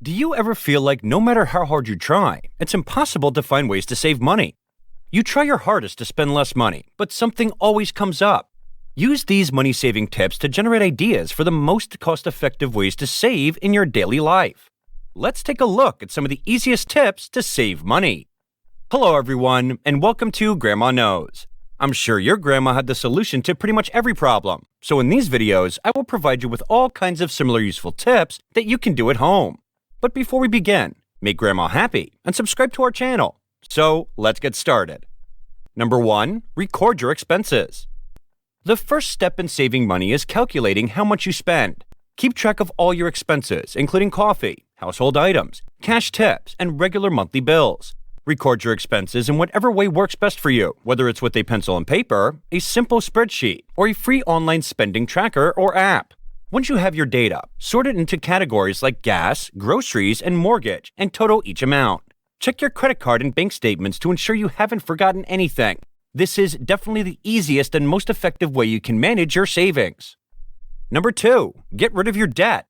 Do you ever feel like no matter how hard you try, it's impossible to find ways to save money? You try your hardest to spend less money, but something always comes up. Use these money-saving tips to generate ideas for the most cost-effective ways to save in your daily life. Let's take a look at some of the easiest tips to save money. Hello everyone, and welcome to Grandma Knows. I'm sure your grandma had the solution to pretty much every problem, so in these videos, I will provide you with all kinds of similar useful tips that you can do at home. But before we begin, make Grandma happy and subscribe to our channel. So let's get started. Number 1, record your expenses. The first step in saving money is calculating how much you spend. Keep track of all your expenses, including coffee, household items, cash tips, and regular monthly bills. Record your expenses in whatever way works best for you, whether it's with a pencil and paper, a simple spreadsheet, or a free online spending tracker or app. Once you have your data, sort it into categories like gas, groceries, and mortgage, and total each amount. Check your credit card and bank statements to ensure you haven't forgotten anything. This is definitely the easiest and most effective way you can manage your savings. Number 2, get rid of your debt.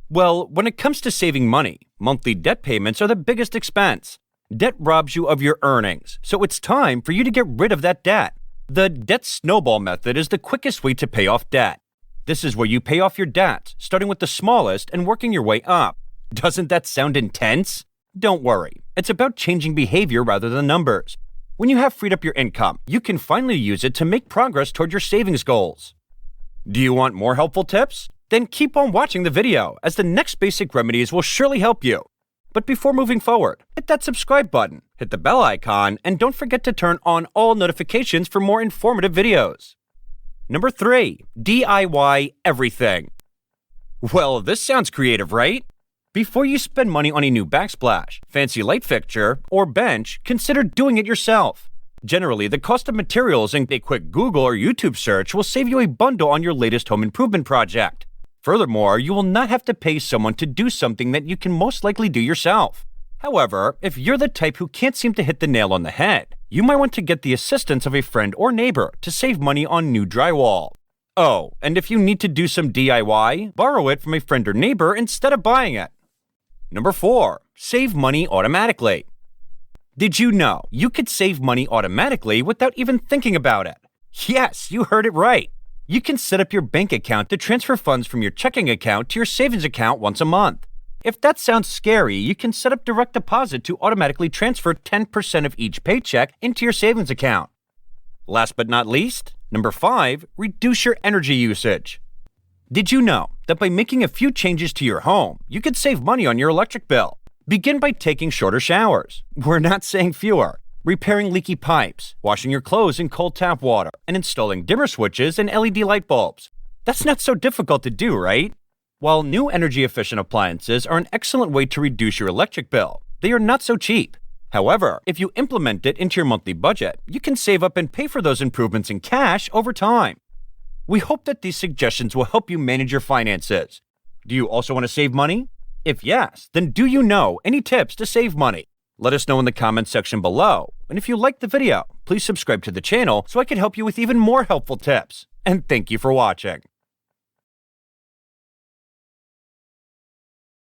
Well, when it comes to saving money, monthly debt payments are the biggest expense. Debt robs you of your earnings, so it's time for you to get rid of that debt. The debt snowball method is the quickest way to pay off debt. This is where you pay off your debts, starting with the smallest and working your way up. Doesn't that sound intense? Don't worry, it's about changing behavior rather than numbers. When you have freed up your income, you can finally use it to make progress toward your savings goals. Do you want more helpful tips? Then keep on watching the video, as the next basic remedies will surely help you. But before moving forward, hit that subscribe button, hit the bell icon, and don't forget to turn on all notifications for more informative videos. Number 3, DIY everything. Well, this sounds creative, right? Before you spend money on a new backsplash, fancy light fixture, or bench, consider doing it yourself. Generally, the cost of materials and a quick Google or YouTube search will save you a bundle on your latest home improvement project. Furthermore, you will not have to pay someone to do something that you can most likely do yourself. However, if you're the type who can't seem to hit the nail on the head, you might want to get the assistance of a friend or neighbor to save money on new drywall. Oh, and if you need to do some DIY, borrow it from a friend or neighbor instead of buying it. Number 4, save money automatically. Did you know you could save money automatically without even thinking about it? Yes, you heard it right. You can set up your bank account to transfer funds from your checking account to your savings account once a month. If that sounds scary, you can set up direct deposit to automatically transfer 10% of each paycheck into your savings account. Last but not least, number 5, reduce your energy usage. Did you know that by making a few changes to your home, you could save money on your electric bill? Begin by taking shorter showers. We're not saying fewer. Repairing leaky pipes, washing your clothes in cold tap water, and installing dimmer switches and LED light bulbs. That's not so difficult to do, right? While new energy-efficient appliances are an excellent way to reduce your electric bill, they are not so cheap. However, if you implement it into your monthly budget, you can save up and pay for those improvements in cash over time. We hope that these suggestions will help you manage your finances. Do you also want to save money? If yes, then do you know any tips to save money? Let us know in the comments section below. And if you liked the video, please subscribe to the channel so I can help you with even more helpful tips. And thank you for watching.